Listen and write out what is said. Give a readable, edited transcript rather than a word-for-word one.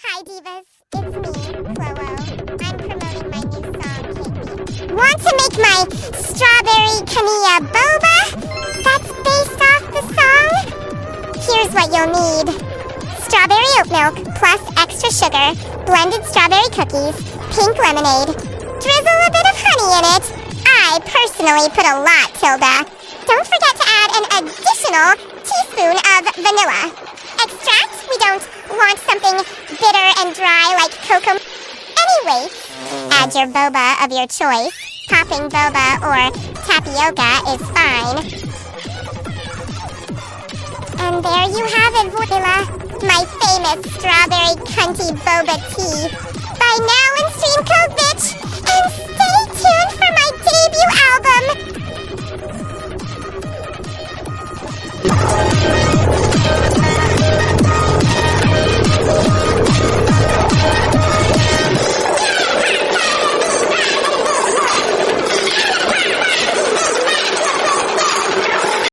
Hi divas, it's me, Chloe. I'm promoting my new song, Cake. Want to make my strawberry Camilla boba? That's based off the song? Here's what you'll need. Strawberry oat milk plus extra sugar, blended strawberry cookies, pink lemonade. Drizzle a bit of honey in it. I personally put a lot, Tilda. Don't forget to add an additional teaspoon of vanilla. Extract? We don't want something bitter and dry like cocoa. Anyway, add your boba of your choice. Popping boba or tapioca is fine. And there you have it, Voila. My famous strawberry cunty boba tea. Buy now and stream code bitch and stay